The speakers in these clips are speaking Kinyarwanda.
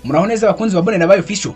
Muraho neza abakunzi ba Bonera Bayo Official.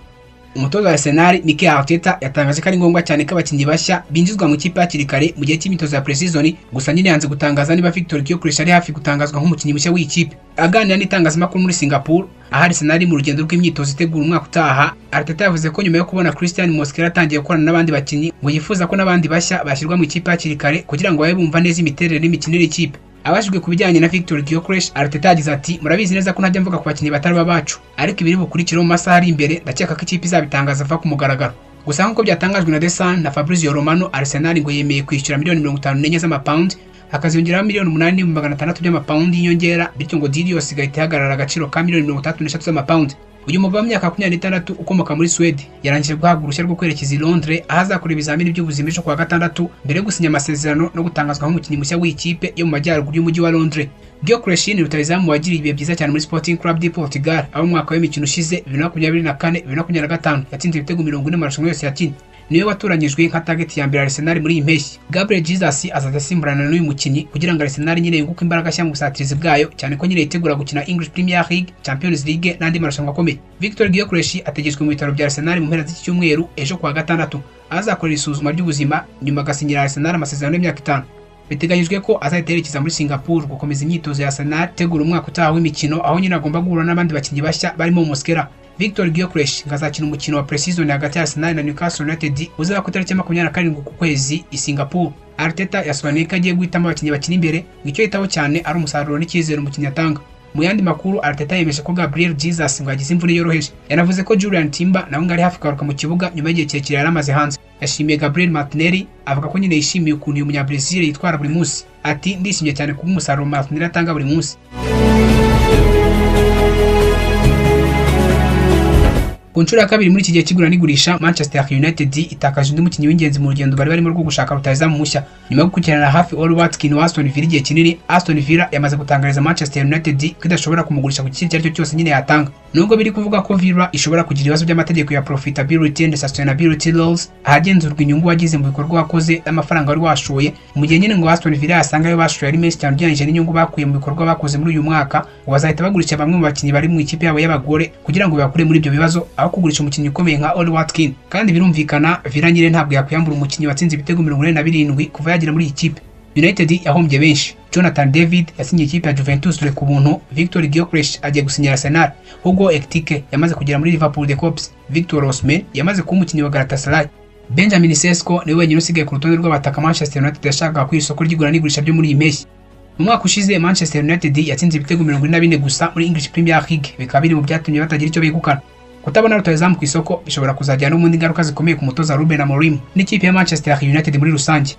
Umutoza wa Arsenal Mikel Arteta yatangaje ko ari ngombwa cyane ko abakinnyi bashya binjizwa mu kipe hakiri kare mu gihe cy'imitozo ya pre-season, gusa nyine yanze gutangaza niba Victor Gyökeres ari hafi gutangazwa nk'umukinnyi mushya w'ikipe. Aganira n'itangazamakuru muri Singapore, aho Arsenal mu rugendo rw'imyitozo itegura umwaka utaha, Arteta yavuze ko nyuma yo kubona Christian Mosquera atangiye gukorana n'abandi bakinnyi, ngo yifuza ko n'abandi bashya bashyirwa mu ikipe hakiri kare kugira ngo babe bumva neza imiterere n'imikinire y'ikipe. Abashijwe kubijyanye na Victor Gyökeres, Arteta yagize ati murabizi neza ko ntajya mvuga ku bakinnyi batari bacu, ariko ibiri bukurikira mu masaha ari imbere ndakeka ko ikipe izabitangaza ava ku mugaragaro. Gusa nk'uko byatangajwe na The Sun na Fabrizio Romano, Arsenal ngo yemeye kwishyura miliyoni 54 z'amapaundi, hakaziyongeraho miliyoni 8,600 by'amapaundi y'inyongera, bityo ngo deal yose igahita ihagarara agaciro ka miliyoni 33 z'amapaundi. Uyu mugabo w'imyaka 26 ukomoka muri Sweden yarangije guhabwa uruhushya rwo kwerekeza i Londres, aho azakora ibizamini by'ubuzima ejo kuwa gatandatu mbere yo gusinya amasezerano no gutangazwa nk'umukinnyi mushya w'ikipe yo mu majyaruguru y'umujyi wa Londres. Gyökeres ni rutahizamu wagiriye ibihe byiza cyane muri Sporting Club de Portugal, aho umwaka w'imikino ushize 2024-2025 yatsinze ibitego 40 mu marushanwa yose yakinnye. Niwe waturanyijwe nka target ya mbere Arsenal muri iyi mpeshyi. Gabriel Jesus azaza asimburana n'uyu mukinnyi kugira ngo Arsenal nyine yunguke imbaraga nshya mu busatirizi bwayo, cyane ko nyine yitegura gukina English Premier League, Champions League n'andi marushanwa akomeye. Victor Gyökeres ategetswe mu bitaro bya Arsenal mu mpera z'iki cyumweru ejo kuwa gatandatu, azakorera isuzuma ry'ubuzima nyuma agasinyira Arsenal amasezerano y'imyaka 5. Biteganyijwe ko azaterekeza muri Singapore gukomeza imyitozo ya Arsenal tegura umwaka utaha w'imikino, aho nyine agomba guhura n'abandi bakinnyi bashya barimo Mosquera. Victor Gyökeres ngazakina umukino wa pre-season hagati ya Arsenal na Newcastle United uzaba ku tariki 27 ku kwezi i Singapore. Arteta yasobanuye ko agiye guhitamo abakinnyi bakina imbere, icyo yitaho cyane ari umusaruro n'icyizere umukinnyi atanga. Mu yandi makuru, Arteta yemeje ko Gabriel Jesus ngo agize imvune yoroheje. Yanavuze ko Julian Timber nawe ngari hafi kugaruka mu kibuga nyuma y'igihe kirekire yari amaze hanze. Yashimiye Gabriel Martinelli, avuga ko nyine yishimiye ukuntu uyu munyabrazil yitwara buri munsi. Ati ndishimye cyane kuba umusaruro Martinelli atanga buri munsi. Ku nshuro ya kabiri muri iki gihe kigura n'igurisha, Manchester United itakaje undi mukinnyi w'ingenzi mu rugendo bari barimo rwo gushaka rutahizamu mushya. Nyuma yo gukurikirana hafi Oli Watkins wa Aston Villa igihe kinini, Aston Villa yamaze gutangariza Manchester United ko idashobora kumugurisha ku giciro cyaryo cyose nyine yatanga. Nubwo biri kuvuga ko Villa ishobora kugira ibibazo by'amategeko ya profitability and sustainability laws, ahagenzurwa inyungu wagize mu bikorwa wakoze n'amafaranga wari washoye, mu gihe nyine ngo Aston Villa yasanga yo bashoye ari menshi cyane ugereranyije n'inyungu bakuye mu bikorwa bakoze muri uyu mwaka, ngo bazahita bagurisha bamwe mu bakinnyi bari mu ikipe yabo y'abagore kugira ngo bakure muri ibyo bibazo, aho kugurisha umukinnyi ukomeye nka Oli Watkins. Kandi birumvikana Villa nyine ntabwo yakwiyambura umukinnyi watsinze ibitego 47 kuva yagira muri iyi kipe. United yahombye benshi. Jonathan David yasinye ikipe ya Juventus dore ku buntu, Victor Gyökeres agiye gusinyira Arsenal, Hugo Ekitike yamaze kugera muri Liverpool de Cops, Victor Osimhen yamaze kuba umukinnyi wa Galatasaray. Benjamin Sesko niwe wenyine usigaye ku rutonde rw'abataka Manchester United yashakaga ku isoko ry'igura n'igurisha ryo muri iyi mpeshyi. Mu mwaka ushize Manchester United yatsinze ibitego 44 gusa muri English Premier League, bikaba biri mu byatumye batagira icyo begukana. Kutabona rutahizamu ku isoko bishobora kuzajyana no mu ndi ngaruka zikomeye ku mutoza Ruben Amorim n'ikipe ya Manchester United muri rusange.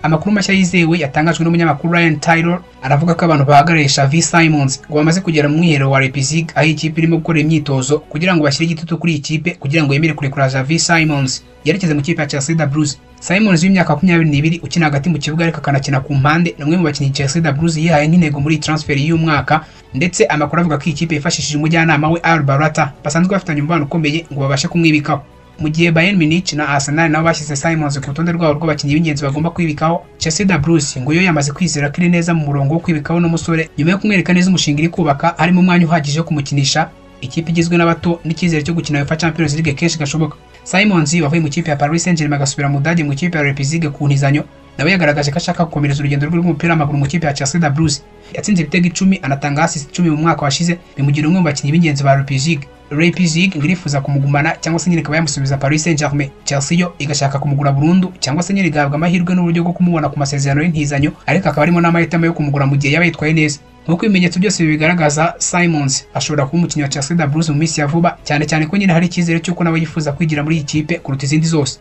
Amakuru mashya yizewe yatangajwe n'umunyamakuru Ryan Taylor aravuga ko abantu bahagarariye Xavi Simons ngo bamaze kugera mu mwiherero wa Leipzig, aho ikipe irimo gukora imyitozo kugira ngo bashyire igitutu kuri iyi kipe kugira ngo yemere kurekura Xavi Simons yerekeze mu kipe ya Chelsea da Blues. Simons w'imyaka 22 ukina hagati mu kibuga ariko akanakina ku mpande, ni umwe mu bakinnyi Chelsea da Blues yihaye nk'intego muri transfer y'uyu mwaka, ndetse amakuru avuga ko iyi kipe yifashishije umujyanama we Albarata basanzwe bafitanye umubano ukomeye ngo babashe kumwibikaho. Mu gihe Bayern Munich na Arsenal nabo bashyize Simons ku rutonde rwabo rw'abakinnyi b'ingenzi bagomba kwibikaho, Chelsea da Blues ngo yo yamaze kwizera ko iri neza mu murongo wo kwibikaho n'umusore nyuma yo kumwereka neza umushinga iri kubaka, harimo umwanya uhagije wo kumukinisha ikipe igizwe n'abato n'icyizere cyo gukina UEFA Champions League kenshi gashoboka. Simons wavuye mu kipe ya Paris Saint-Germain agasubira mu Budage mu kipe ya Leipzig ku ntizanyo, nawe yagaragaje ko ashaka gukomereza urugendo rwe rw'umupira w'amaguru mu kipe ya Chelsea da Blues. Yatsinze ibitego 10 anatanga assist 10 mu mwaka washize, bimugira umwe mu bakinnyi b'ingenzi ba Leipzig. Leipzig ngirifuza kumugumana cyangwa se nyine ikaba yamusubiza Paris Saint-Germain. Chelsea yo igashaka kumugura burundu cyangwa se nyine igahabwa amahirwe n'uburyo bwo kumubona ku masezerano y'intizanyo, ariko akaba arimo n'amahitamo yo kumugura mu gihe yaba yitwaye neza. Nk'uko ibimenyetso byose bibigaragaza, Simons ashobora kuba umukinnyi wa Chelsea da Blues mu minsi ya vuba, cyane cyane ko nyine hari icyizere cy'uko nawe yifuza kwigira muri iyi kipe kuruta izindi zose.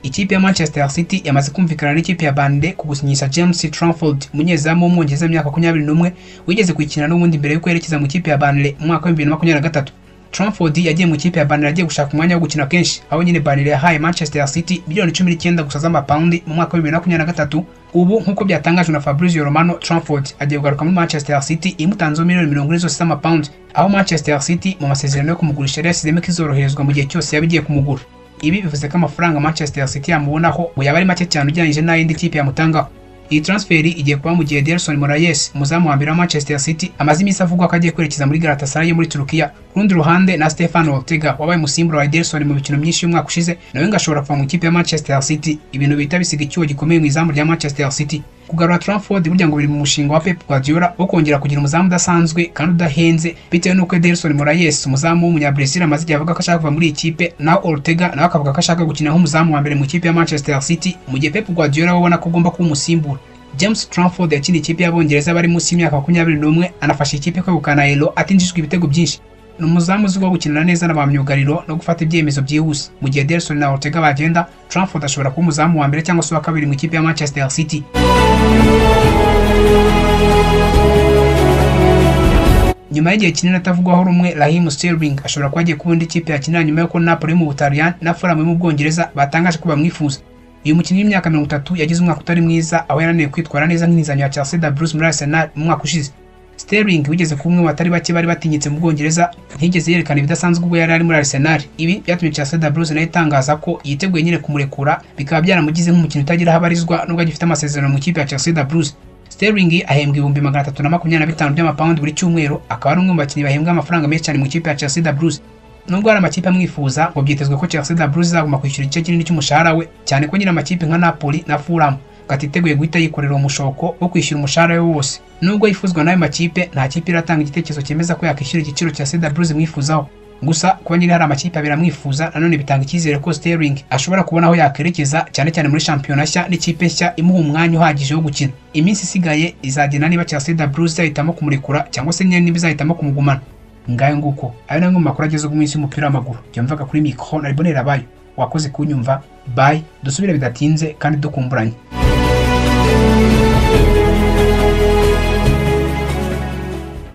Ikipe ya Manchester City yamaze kumvikana n'ikipe ya Burnley ku gusinyisha James Trafford, umunyezamu w'umwongereza w'imyaka 21 wigeze kuyikina n'ubundi mbere yo kwerekeza mu kipe ya Burnley mu mwaka wa 2023. Trafford yagiye mu kipe ya Burnley agiye gushaka umwanya wo gukina kenshi, aho nyine Burnley yahaye Manchester City miliyoni 19 gusa z'amapaundi mu mwaka wa 2023. Ubu nk'uko byatangajwe na Fabrizio Romano, Trafford agiye kugaruka muri Manchester City imutanzeho miliyoni 40 zose z'amapaundi, aho Manchester City mu masezerano yo kumugurisha yari yasizemo ko izoroherezwa mu gihe cyose yabigiye kumugura. Ibi bivuze ko amafaranga Manchester City yamubonaho ngo yaba ari make cyane ugereranyije n'ayindi kipe yamutangaho. Iyi transfer igiye kuba mu gihe Derson Moraes umuzamu wa mbere wa Manchester City amaze iminsi avugwa ko agiye kwerekeza muri Galatasaray yo muri Turukiya. Ku rundi ruhande na Stefan Ortega wabaye umusimbura wa Derson mu mikino myinshi y'umwaka ushize nawe ngashobora kuva mu ikipe ya Manchester City. Ibintu bihita bisiga icyuho gikomeye mu izamu rya Manchester City. Kugarura Trafford burya ngo biri mu mushinga wa Pep Guardiola wo kongera kugira umuzamu udasanzwe kandi udahenze bitewe n'uko Derson Moraes umuzamu w'umunyabrazil amaze igihe avuga ko ashaka kuva muri iyi kipe, naho Ortega nawe akavuga ko ashaka gukina nk'umuzamu wa mbere mu ikipe ya Manchester City mu gihe Pep Guardiola abona ko agomba kuba umusimbura. James Trafford yakiniye ikipe y'Abongereza bari munsi y'imyaka 21 anafasha ikipe kwegukana Elo atinjijwe ibitego byinshi. Ni umuzamu uzwiho gukinana neza na ba myugariro no gufata ibyemezo byihuse. Mu gihe Derson na Ortega bagenda, Trafford ashobora kuba umuzamu wa mbere cyangwa se wa kabiri mu ikipe ya Manchester City. Nyuma y'igihe kinini atavugwaho rumwe, Raheem Sterling ashobora kuba agiye kubona ikipe yakinira nyuma y'uko Napoli mu Butaliyani na Fulham mu Bwongereza batangaje ko bamwifuza. Uyu mukinnyi w'imyaka 30 yagize umwaka utari mwiza aho yananiwe kwitwara neza nk'inizanyo ya Chelsea da Blues muri Arsenal mu mwaka ushize. Sterling wigeze ku umwe batari bake bari batinyitse mu Bwongereza ntigeze yerekana ibidasanzwe ubwo yari ari muri Arsenal. Ibi byatumye Chelsea da Blues nayo itangaza ko yiteguye nyine kumurekura, bikaba byaramugize nk'umukino utagira habarizwa nubwo agifite amasezerano mu kipe ya Chelsea da Blues. Sterling ahembwa 325 by'amapaundi buri cyumweru, akaba ari umwe mu bakinnyi bahembwa amafaranga menshi cyane mu kipe ya Chelsea da Blues. Nubwo hari amakipe amwifuza ngo byitezwe ko Chelsea da Blues izaguma kwishyura igice kinini cy'umushahara we, cyane ko nyine amakipe nka Napoli na Fulham gatiteguye guhita yikorera umushoko wo kwishyura umushahara we wose. Nubwo yifuzwa n'ayo makipe, nta kipe iratanga igitekerezo cyemeza ko yakishyura igiciro cya Chelsea da Blues imwifuzaho. Gusa kuba nyine hari amakipe abiri amwifuza nanone bitanga icyizere ko Sterling ashobora kubona aho yakerekeza, cyane cyane muri shampiyona nshya n'ikipe nshya imuha umwanya uhagije wo gukina. Iminsi isigaye izagena niba Chelsea da Blues izahitamo kumurekura cyangwa se niba izahitamo kumugumana. Ngayo nguko ayo namwe mu makuru ageze umunsi w'umupira w'amaguru. Jya mvaga kuri mikro na Ribonera bayo. Wakoze kunyumva. Bye, dusubire bidatinze kandi dukumburanye.